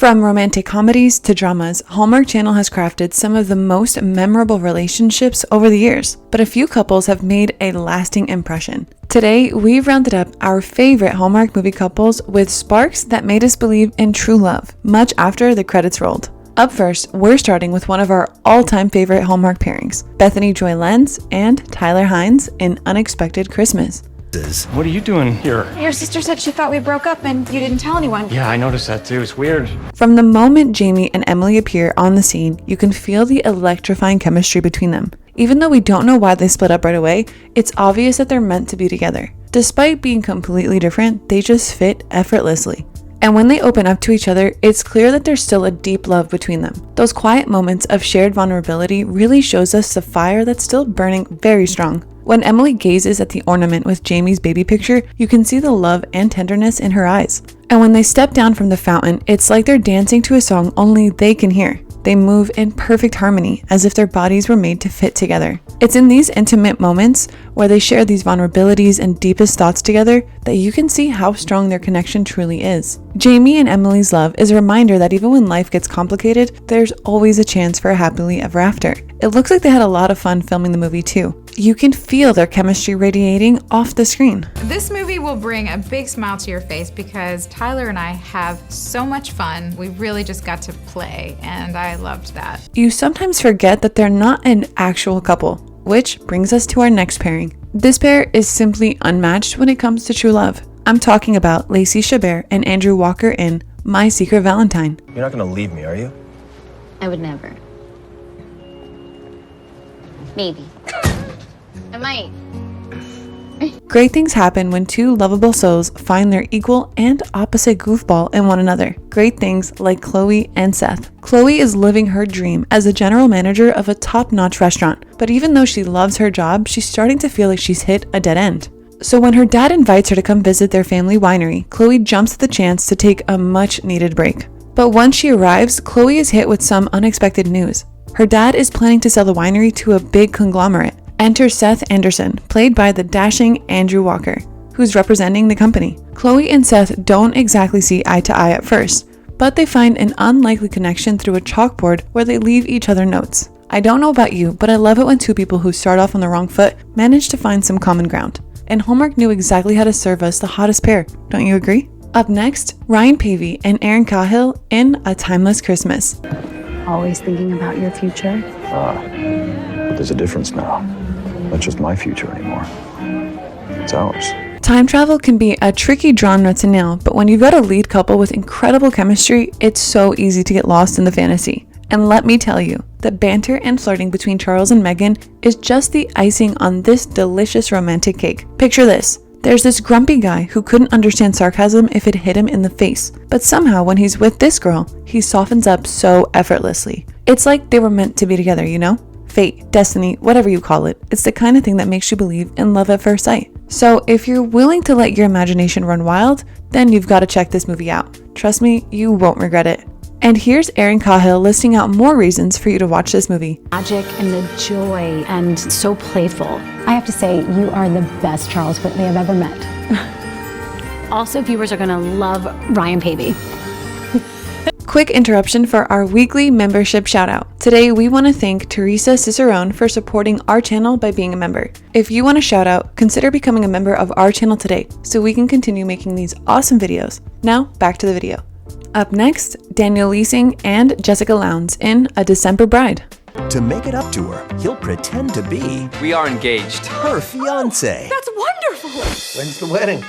From romantic comedies to dramas, Hallmark Channel has crafted some of the most memorable relationships over the years, but a few couples have made a lasting impression. Today, we've rounded up our favorite Hallmark movie couples with sparks that made us believe in true love, much after the credits rolled. Up first, we're starting with one of our all-time favorite Hallmark pairings, Bethany Joy Lenz and Tyler Hynes in Unexpected Christmas. What are you doing here? Your sister said she thought we broke up and you didn't tell anyone. Yeah, I noticed that too. It's weird. From the moment Jamie and Emily appear on the scene, you can feel the electrifying chemistry between them. Even though we don't know why they split up right away, it's obvious that they're meant to be together. Despite being completely different, they just fit effortlessly. And when they open up to each other, it's clear that there's still a deep love between them. Those quiet moments of shared vulnerability really shows us the fire that's still burning very strong. When Emily gazes at the ornament with Jamie's baby picture, you can see the love and tenderness in her eyes. And when they step down from the fountain, it's like they're dancing to a song only they can hear. They move in perfect harmony, as if their bodies were made to fit together. It's in these intimate moments where they share these vulnerabilities and deepest thoughts together that you can see how strong their connection truly is. Jamie and Emily's love is a reminder that even when life gets complicated, there's always a chance for a happily ever after. It looks like they had a lot of fun filming the movie too. You can feel their chemistry radiating off the screen. This movie will bring a big smile to your face because Tyler and I have so much fun. We really just got to play, and I loved that. You sometimes forget that they're not an actual couple, which brings us to our next pairing. This pair is simply unmatched when it comes to true love. I'm talking about LACEY CHABERT and Andrew Walker in My Secret Valentine. You're not gonna leave me, are you? I would never. Maybe. I might. Great things happen when two lovable souls find their equal and opposite goofball in one another. Great things like Chloe and Seth. Chloe is living her dream as a general manager of a top-notch restaurant, but even though she loves her job, she's starting to feel like she's hit a dead end. So when her dad invites her to come visit their family winery, Chloe jumps at the chance to take a much-needed break. But once she arrives, Chloe is hit with some unexpected news. Her dad is planning to sell the winery to a big conglomerate. Enter Seth Anderson, played by the dashing Andrew Walker, who's representing the company. Chloe and Seth don't exactly see eye to eye at first, but they find an unlikely connection through a chalkboard where they leave each other notes. I don't know about you, but I love it when two people who start off on the wrong foot manage to find some common ground. And Hallmark knew exactly how to serve us the hottest pair, don't you agree? Up next, Ryan Pavey and ERIN CAHILL in A Timeless Christmas. Always thinking about your future? But there's a difference now. Not just my future anymore. It's ours. Time travel can be a tricky genre to nail, but when you've got a lead couple with incredible chemistry, it's so easy to get lost in the fantasy. And let me tell you, the banter and flirting between Charles and Meghan is just the icing on this delicious romantic cake. Picture this. There's this grumpy guy who couldn't understand sarcasm if it hit him in the face, but somehow when he's with this girl, he softens up so effortlessly. It's like they were meant to be together, you know? Fate, destiny, whatever you call it. It's the kind of thing that makes you believe in love at first sight. So if you're willing to let your imagination run wild, then you've got to check this movie out. Trust me, you won't regret it. And here's ERIN CAHILL listing out more reasons for you to watch this movie. Magic and the joy and so playful. I have to say, you are the best Charles Whitley I've ever met. Also, viewers are gonna love Ryan Pavey. Quick interruption for our weekly membership shout out. Today, we want to thank Teresa Cicerone for supporting our channel by being a member. If you want a shout out, consider becoming a member of our channel today so we can continue making these awesome videos. Now, back to the video. Up next, Daniel LISSING and Jessica Lowndes in A December Bride. To make it up to her, he'll pretend to be We are engaged. her fiancé. That's wonderful! When's the wedding?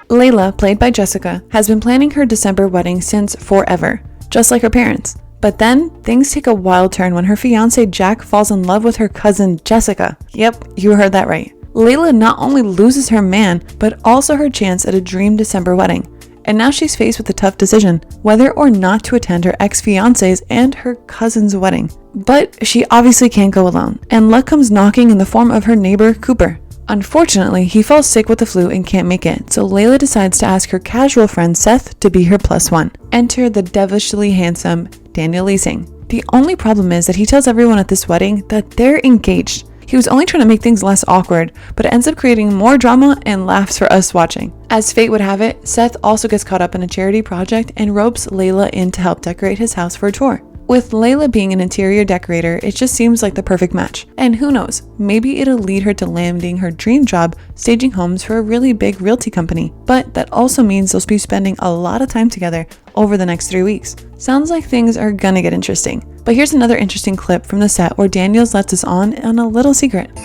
Layla, played by Jessica, has been planning her December wedding since forever, just like her parents. But then, things take a wild turn when her fiancé Jack falls in love with her cousin Jessica. Yep, you heard that right. Layla not only loses her man, but also her chance at a dream December wedding. And now she's faced with a tough decision, whether or not to attend her ex-fiancé's and her cousin's wedding. But she obviously can't go alone, and luck comes knocking in the form of her neighbor, Cooper. Unfortunately, he falls sick with the flu and can't make it, so Layla decides to ask her casual friend Seth to be her +1. Enter the devilishly handsome Daniel LISSING. The only problem is that he tells everyone at this wedding that they're engaged, He was only trying to make things less awkward, but it ends up creating more drama and laughs for us watching. As fate would have it, Seth also gets caught up in a charity project and ropes Layla in to help decorate his house for a tour. With Layla being an interior decorator, it just seems like the perfect match. And who knows, maybe it'll lead her to landing her dream job staging homes for a really big realty company. But that also means they'll be spending a lot of time together over the next 3 weeks. Sounds like things are gonna get interesting. But here's another interesting clip from the set where Daniels lets us on a little secret.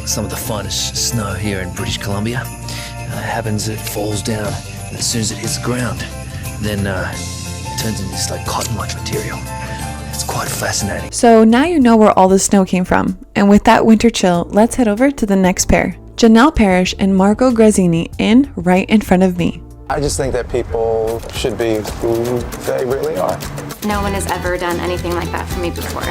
Some of the finest snow here in British Columbia. Happens, it falls down, and as soon as it hits the ground, then it turns into this like cotton-like material. It's quite fascinating. So now you know where all the snow came from. And with that winter chill, let's head over to the next pair. Janelle Parrish and Marco Grazzini in Right in Front of Me. I just think that people should be who they really are. No one has ever done anything like that for me before.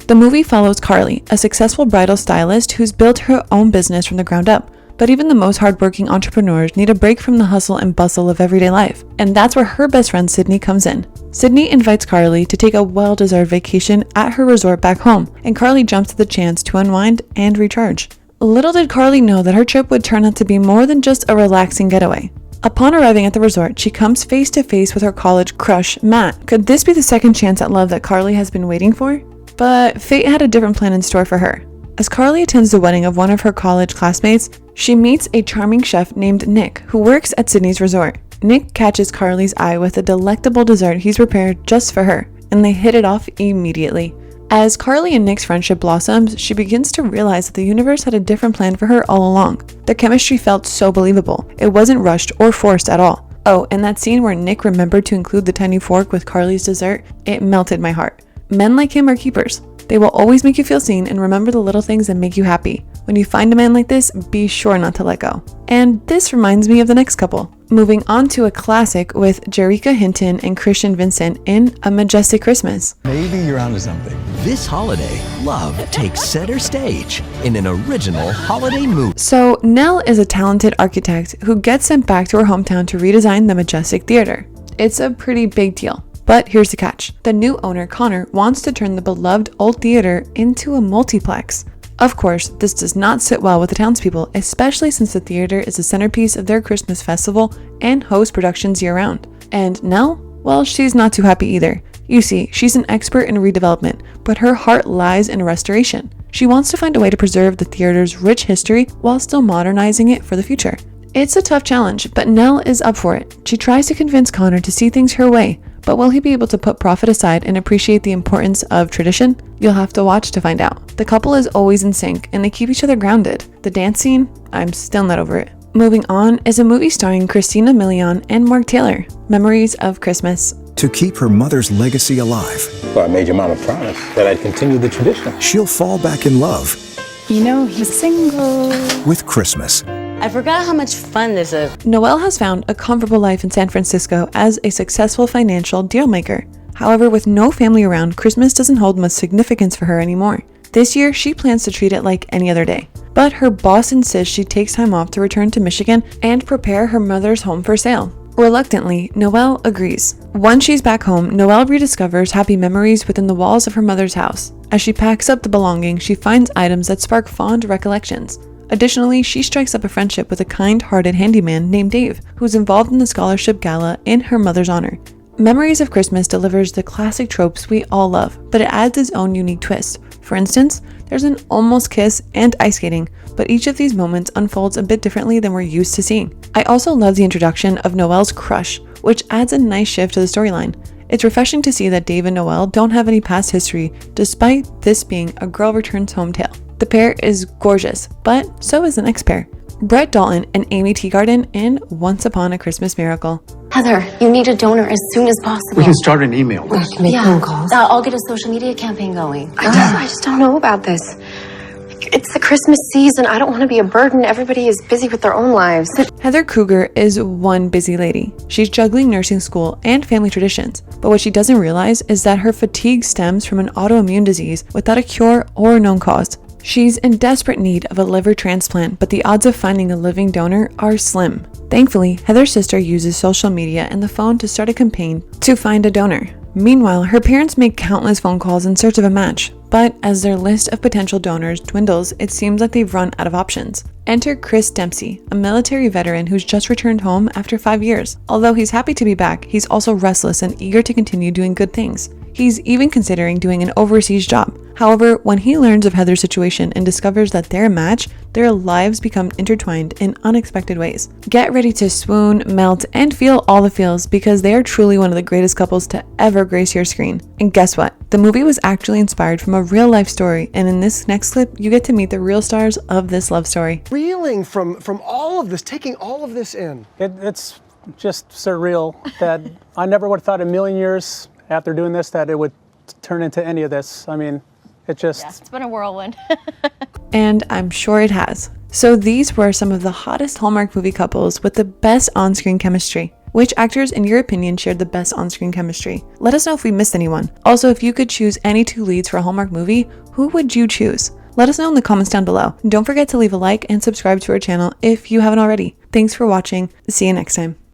The movie follows Carly, a successful bridal stylist who's built her own business from the ground up. But even the most hardworking entrepreneurs need a break from the hustle and bustle of everyday life. And that's where her best friend Sydney comes in. Sydney invites Carly to take a well-deserved vacation at her resort back home, and Carly jumps at the chance to unwind and recharge. Little did Carly know that her trip would turn out to be more than just a relaxing getaway. Upon arriving at the resort, she comes face to face with her college crush, Matt. Could this be the second chance at love that Carly has been waiting for? But fate had a different plan in store for her. As Carly attends the wedding of one of her college classmates, she meets a charming chef named Nick, who works at Sydney's resort. Nick catches Carly's eye with a delectable dessert he's prepared just for her, and they hit it off immediately. As Carly and Nick's friendship blossoms, she begins to realize that the universe had a different plan for her all along. Their chemistry felt so believable. It wasn't rushed or forced at all. Oh, and that scene where Nick remembered to include the tiny fork with Carly's dessert, it melted my heart. Men like him are keepers. They will always make you feel seen and remember the little things that make you happy. When you find a man like this, be sure not to let go. And this reminds me of the next couple. Moving on to a classic with Jerrica Hinton and Christian Vincent in A Majestic Christmas. Maybe you're onto something. This holiday, love takes center stage in an original holiday movie. So Nell is a talented architect who gets sent back to her hometown to redesign the Majestic Theater. It's a pretty big deal. But here's the catch. The new owner, Connor, wants to turn the beloved old theater into a multiplex. Of course, this does not sit well with the townspeople, especially since the theater is the centerpiece of their Christmas festival and hosts productions year-round. And Nell? Well, she's not too happy either. You see, she's an expert in redevelopment, but her heart lies in restoration. She wants to find a way to preserve the theater's rich history while still modernizing it for the future. It's a tough challenge, but Nell is up for it. She tries to convince Connor to see things her way, but will he be able to put profit aside and appreciate the importance of tradition? You'll have to watch to find out. The couple is always in sync, and they keep each other grounded. The dance scene? I'm still not over it. Moving on is a movie starring Christina Milian and Mark Taylor, Memories of Christmas. To keep her mother's legacy alive. Well, I made your mom a promise that I'd continue the tradition. She'll fall back in love. You know, he's single. With Christmas. I forgot how much fun this is. Noelle has found a comfortable life in San Francisco as a successful financial deal maker. However, with no family around, Christmas doesn't hold much significance for her anymore. This year, she plans to treat it like any other day. But her boss insists she takes time off to return to Michigan and prepare her mother's home for sale. Reluctantly, Noelle agrees. Once she's back home, Noelle rediscovers happy memories within the walls of her mother's house. As she packs up the belongings, she finds items that spark fond recollections. Additionally, she strikes up a friendship with a kind-hearted handyman named Dave, who's involved in the scholarship gala in her mother's honor. Memories of Christmas delivers the classic tropes we all love, but it adds its own unique twist. For instance, there's an almost kiss and ice skating, but each of these moments unfolds a bit differently than we're used to seeing. I also love the introduction of Noelle's crush, which adds a nice shift to the storyline. It's refreshing to see that Dave and Noelle don't have any past history, despite this being a girl returns home tale. The pair is gorgeous, but so is the next pair. Brett Dalton and Amy Teagarden in Once Upon a Christmas Miracle. Heather, you need a donor as soon as possible. We can start an email. We can make phone calls. I'll get a social media campaign going. I just don't know about this. It's the Christmas season. I don't want to be a burden. Everybody is busy with their own lives. Heather Kruger is one busy lady. She's juggling nursing school and family traditions, but what she doesn't realize is that her fatigue stems from an autoimmune disease without a cure or a known cause. She's in desperate need of a liver transplant, but the odds of finding a living donor are slim. Thankfully, Heather's sister uses social media and the phone to start a campaign to find a donor. Meanwhile, her parents make countless phone calls in search of a match, but as their list of potential donors dwindles, it seems like they've run out of options. Enter Chris Dempsey, a military veteran who's just returned home after 5 years. Although he's happy to be back, he's also restless and eager to continue doing good things. He's even considering doing an overseas job. However, when he learns of Heather's situation and discovers that they're a match, their lives become intertwined in unexpected ways. Get ready to swoon, melt, and feel all the feels because they are truly one of the greatest couples to ever grace your screen. And guess what? The movie was actually inspired from a real life story, and in this next clip, you get to meet the real stars of this love story. Reeling from all of this, taking all of this in. It's just surreal that I never would have thought in a million years after doing this that it would turn into any of this. I mean, it just... Yeah, it's been a whirlwind. And I'm sure it has. So these were some of the hottest Hallmark movie couples with the best on-screen chemistry. Which actors, in your opinion, shared the best on-screen chemistry? Let us know if we missed anyone. Also, if you could choose any 2 leads for a Hallmark movie, who would you choose? Let us know in the comments down below. Don't forget to leave a like and subscribe to our channel if you haven't already. Thanks for watching. See you next time.